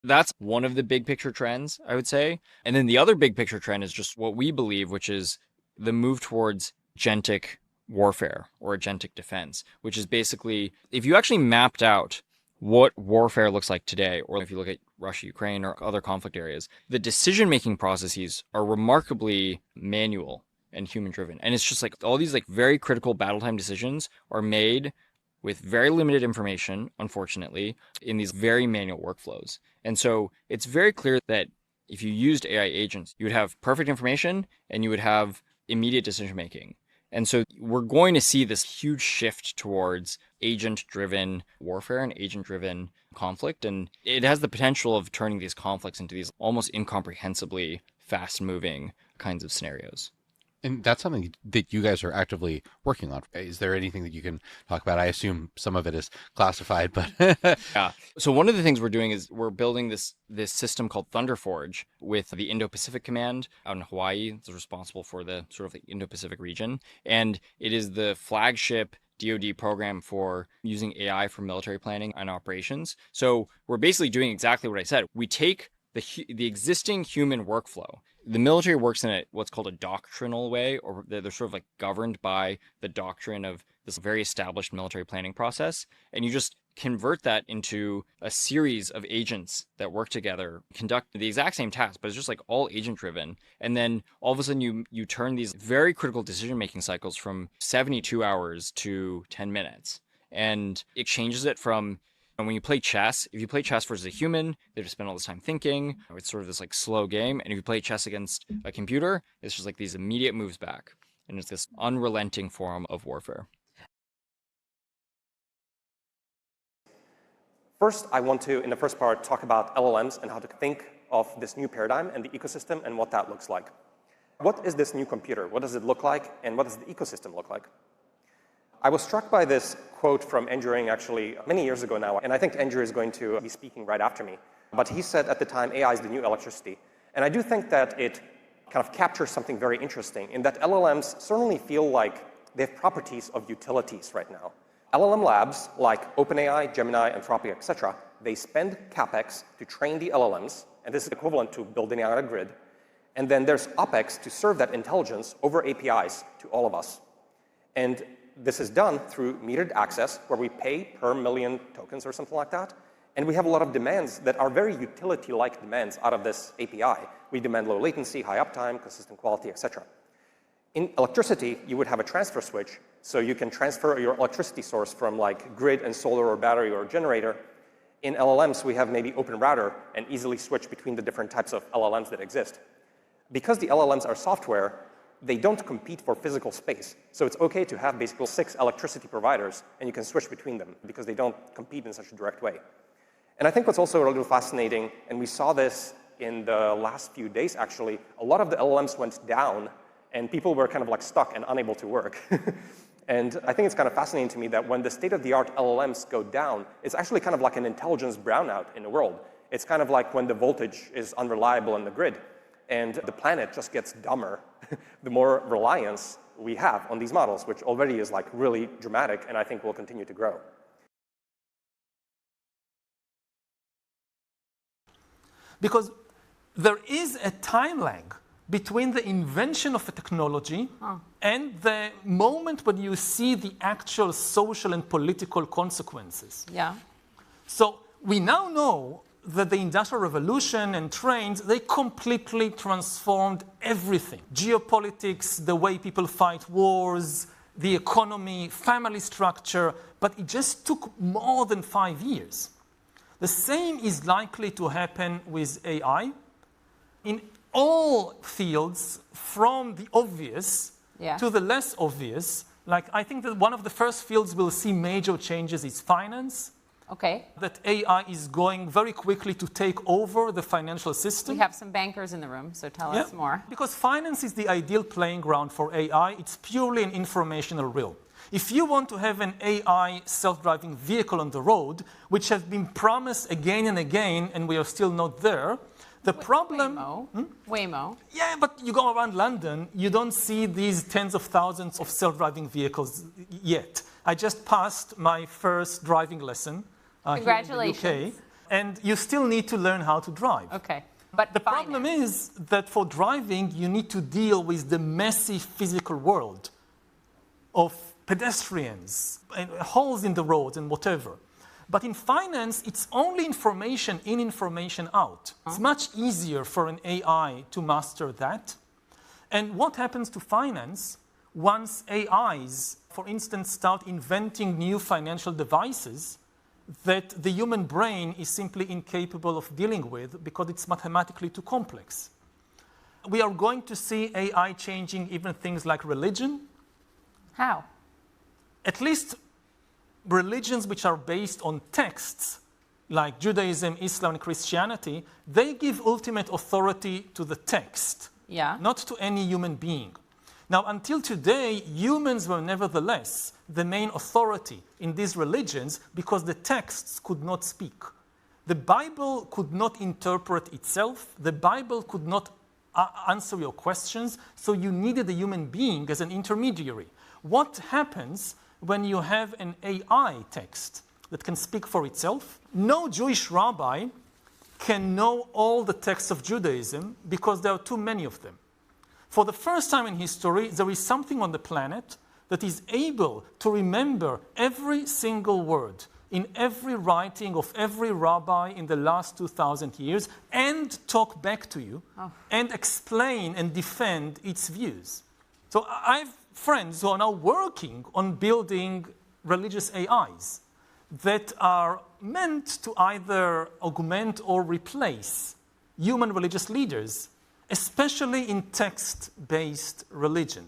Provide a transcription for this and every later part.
That's one of the big picture trends, I would say. And then the other big picture trend is just what we believe, which is the move towards agentic warfare or agentic defense, which is basically if you actually mapped out what warfare looks like today, or if you look at Russia, Ukraine, or other conflict areas, the decision-making processes are remarkably manual and human-driven. And it's just like all these like very critical battle time decisions are made with very limited information, unfortunately, in these very manual workflows. And so it's very clear that if you used AI agents, you would have perfect information and you would have immediate decision making. And so we're going to see this huge shift towards agent-driven warfare and agent-driven conflict. And it has the potential of turning these conflicts into these almost incomprehensibly fast-moving kinds of scenarios. And that's something that you guys are actively working on. Is there anything that you can talk about? I assume some of it is classified, but yeah. So one of the things we're doing is we're building this system called Thunderforge with the Indo-Pacific Command out in Hawaii. It's responsible for the sort of the Indo-Pacific region, and it is the flagship DoD program for using AI for military planning and operations. So we're basically doing exactly what I said. We take the existing human workflow. The military works in what's called a doctrinal way, or they're sort of like governed by the doctrine of this very established military planning process. And you just convert that into a series of agents that work together, conduct the exact same task, but it's just like all agent driven. And then all of a sudden you turn these very critical decision-making cycles from 72 hours to 10 minutes. And it changes it from, and when you play chess, if you play chess versus a human, they just spend all this time thinking. It's sort of this like slow game. And if you play chess against a computer, it's just like these immediate moves back. And it's this unrelenting form of warfare. First, I want to, in the first part, talk about LLMs and how to think of this new paradigm and the ecosystem and what that looks like. What is this new computer? What does it look like? And what does the ecosystem look like? I was struck by this quote from Andrew Ng actually many years ago now, and I think Andrew is going to be speaking right after me. But he said at the time, AI is the new electricity. And I do think that it kind of captures something very interesting in that LLMs certainly feel like they have properties of utilities right now. LLM labs like OpenAI, Gemini, Anthropic, etc., they spend CapEx to train the LLMs, and this is equivalent to building out a grid. And then there's OpEx to serve that intelligence over APIs to all of us. And this is done through metered access, where we pay per million tokens or something like that. And we have a lot of demands that are very utility-like demands out of this API. We demand low latency, high uptime, consistent quality, etc. In electricity, you would have a transfer switch, so you can transfer your electricity source from like grid and solar or battery or generator. In LLMs, we have maybe open router and easily switch between the different types of LLMs that exist. Because the LLMs are software, they don't compete for physical space. So it's okay to have basically 6 electricity providers, and you can switch between them because they don't compete in such a direct way. And I think what's also a little fascinating, and we saw this in the last few days actually, a lot of the LLMs went down, and people were kind of like stuck and unable to work. And I think it's kind of fascinating to me that when the state-of-the-art LLMs go down, it's actually kind of like an intelligence brownout in the world. It's kind of like when the voltage is unreliable in the grid, and the planet just gets dumber the more reliance we have on these models, which already is like really dramatic and I think will continue to grow. Because there is a time lag between the invention of a technology and the moment when you see the actual social and political consequences. Yeah. So we now know that the Industrial Revolution and trains, they completely transformed everything. Geopolitics, the way people fight wars, the economy, family structure, but it just took more than 5 years. The same is likely to happen with AI in all fields, from the obvious to the less obvious. Like, I think that one of the first fields we'll see major changes is finance. Okay. That AI is going very quickly to take over the financial system. We have some bankers in the room, so tell us more. Because finance is the ideal playing ground for AI. It's purely an informational realm. If you want to have an AI self-driving vehicle on the road, which has been promised again and again, and we are still not there, the problem... Waymo. Waymo. Yeah, but you go around London, you don't see these tens of thousands of self-driving vehicles yet. I just passed my first driving lesson. Congratulations. Here in the UK. And you still need to learn how to drive. Okay. But The problem is that for driving, you need to deal with the messy physical world of pedestrians, and holes in the roads, and whatever. But in finance, it's only information in, information out. It's much easier for an AI to master that. And what happens to finance once AIs, for instance, start inventing new financial devices that the human brain is simply incapable of dealing with because it's mathematically too complex? We are going to see AI changing even things like religion. how? At least religions which are based on texts, like Judaism, Islam, and Christianity, they give ultimate authority to the text, Yeah. not to any human being. Now, until today, humans were nevertheless the main authority in these religions because the texts could not speak. The Bible could not interpret itself. The Bible could not answer your questions, so you needed a human being as an intermediary. What happens when you have an AI text that can speak for itself? No Jewish rabbi can know all the texts of Judaism because there are too many of them. For the first time in history, there is something on the planet that is able to remember every single word in every writing of every rabbi in the last 2,000 years and talk back to you and explain and defend its views. So I have friends who are now working on building religious AIs that are meant to either augment or replace human religious leaders, especially in text-based religion.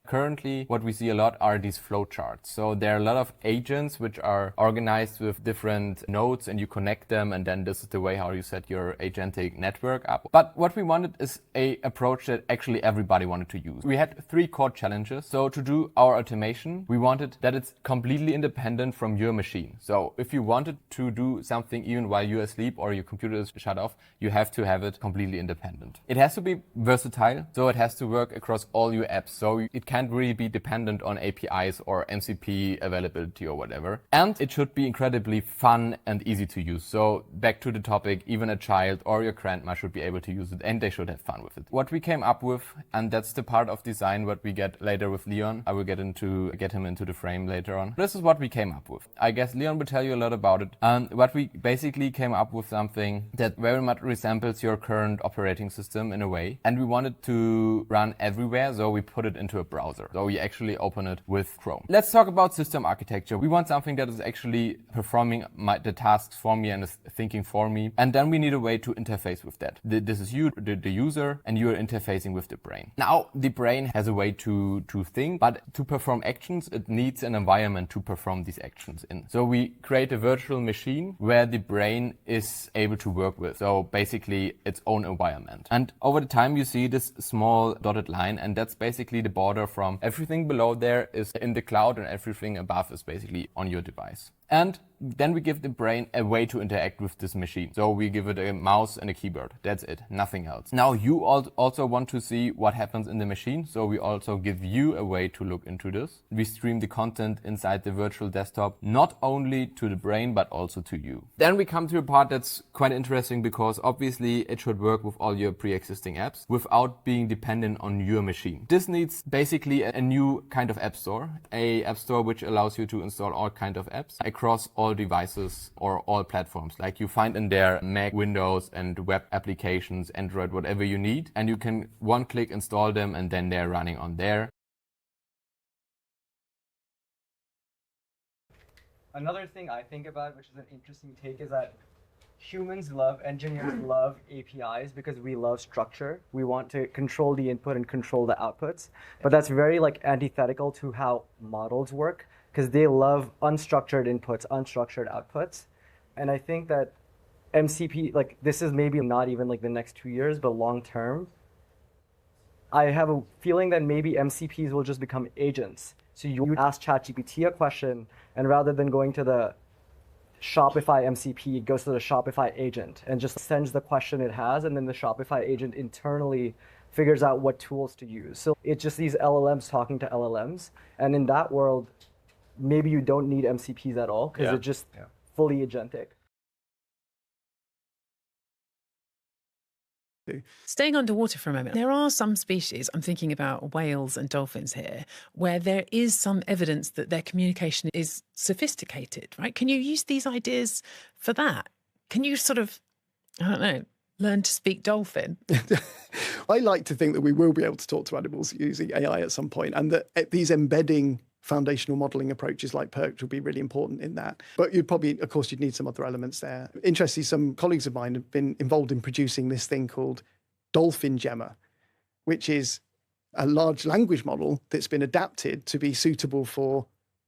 Currently, what we see a lot are these flowcharts. So there are a lot of agents which are organized with different nodes, and you connect them, and then this is the way how you set your agentic network up. But what we wanted is an approach that actually everybody wanted to use. We had 3 core challenges. So to do our automation, we wanted that it's completely independent from your machine. So if you wanted to do something even while you're asleep or your computer is shut off, you have to have it completely independent. It has to be versatile, so it has to work across all your apps. So it can't really be dependent on APIs or MCP availability or whatever. And it should be incredibly fun and easy to use. So back to the topic, even a child or your grandma should be able to use it, and they should have fun with it. What we came up with, and that's the part of design what we get later with Leon. I will get him into the frame later on. This is what we came up with. I guess Leon will tell you a lot about it. What we basically came up with something that very much resembles your current operating system in a way. And we wanted to run everywhere, so we put it into a browser. So you actually open it with Chrome. Let's talk about system architecture. We want something that is actually performing the tasks for me and is thinking for me. And then we need a way to interface with that. This is you, the user, and you are interfacing with the brain. Now, the brain has a way to think, but to perform actions, it needs an environment to perform these actions in. So we create a virtual machine where the brain is able to work with. So basically its own environment. And over the time, you see this small dotted line, and that's basically the border from everything below there is in the cloud and everything above is basically on your device. And then we give the brain a way to interact with this machine. So we give it a mouse and a keyboard. That's it, nothing else. Now you also want to see what happens in the machine. So we also give you a way to look into this. We stream the content inside the virtual desktop, not only to the brain, but also to you. Then we come to a part that's quite interesting because obviously it should work with all your pre-existing apps without being dependent on your machine. This needs basically a new kind of app store, a app store which allows you to install all kinds of apps across all devices or all platforms. Like you find in there Mac, Windows, and web applications, Android, whatever you need. And you can one-click install them and then they're running on there. Another thing I think about, which is an interesting take, is that engineers love APIs because we love structure. We want to control the input and control the outputs. But that's very antithetical to how models work, because they love unstructured inputs, unstructured outputs. And I think that MCP, this is maybe not even the next 2 years, but long term, I have a feeling that maybe MCPs will just become agents. So you ask ChatGPT a question, and rather than going to the Shopify MCP, it goes to the Shopify agent and just sends the question it has, and then the Shopify agent internally figures out what tools to use. So it's just these LLMs talking to LLMs. And in that world, maybe you don't need MCPs at all because it's just fully agentic. Staying underwater for a moment, there are some species, I'm thinking about whales and dolphins here, where there is some evidence that their communication is sophisticated, right? Can you use these ideas for that? Can you sort of, I don't know, learn to speak dolphin? I like to think that we will be able to talk to animals using AI at some point, and that these embedding foundational modelling approaches like Perch will be really important in that. But you'd probably, of course, you'd need some other elements there. Interestingly, some colleagues of mine have been involved in producing this thing called Dolphin Gemma, which is a large language model that's been adapted to be suitable for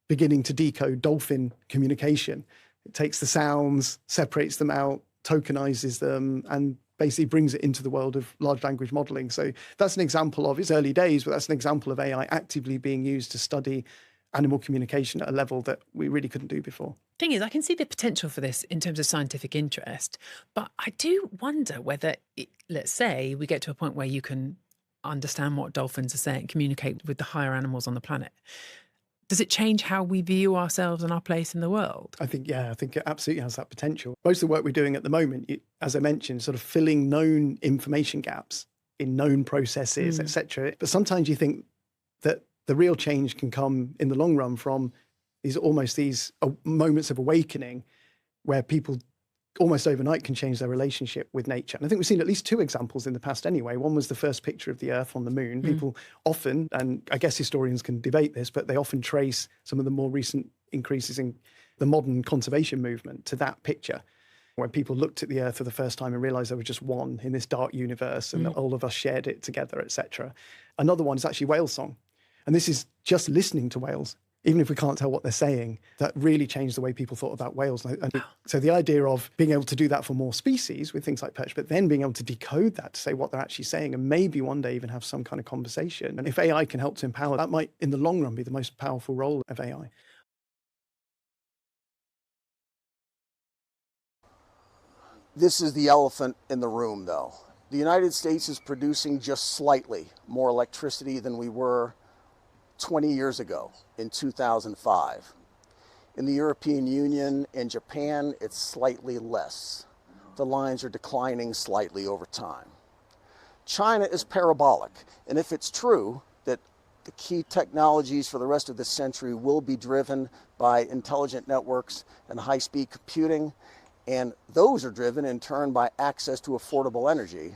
beginning to decode dolphin communication. It takes the sounds, separates them out, tokenizes them, and basically brings it into the world of large language modeling. So that's an example of, it's early days, but that's an example of AI actively being used to study animal communication at a level that we really couldn't do before. Thing is, I can see the potential for this in terms of scientific interest, but I do wonder whether, let's say, we get to a point where you can understand what dolphins are saying, communicate with the higher animals on the planet. Does it change how we view ourselves and our place in the world? I think it absolutely has that potential. Most of the work we're doing at the moment, as I mentioned, sort of filling known information gaps in known processes, etc. But sometimes you think that the real change can come in the long run from these moments of awakening where people almost overnight can change their relationship with nature. And I think we've seen at least two examples in the past anyway. One was the first picture of the Earth on the moon. People often, and I guess historians can debate this, but they often trace some of the more recent increases in the modern conservation movement to that picture, when people looked at the Earth for the first time and realized there was just one in this dark universe and that all of us shared it together, etc. Another one is actually whale song. And this is just listening to whales. Even if we can't tell what they're saying, that really changed the way people thought about whales. And so the idea of being able to do that for more species with things like perch, but then being able to decode that to say what they're actually saying and maybe one day even have some kind of conversation. And if AI can help to empower, that might, in the long run, be the most powerful role of AI. This is the elephant in the room, though. The United States is producing just slightly more electricity than we were 20 years ago in 2005. In the European Union and Japan, it's slightly less. The lines are declining slightly over time. China is parabolic, and if it's true that the key technologies for the rest of this century will be driven by intelligent networks and high-speed computing, and those are driven in turn by access to affordable energy,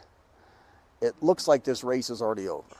it looks like this race is already over.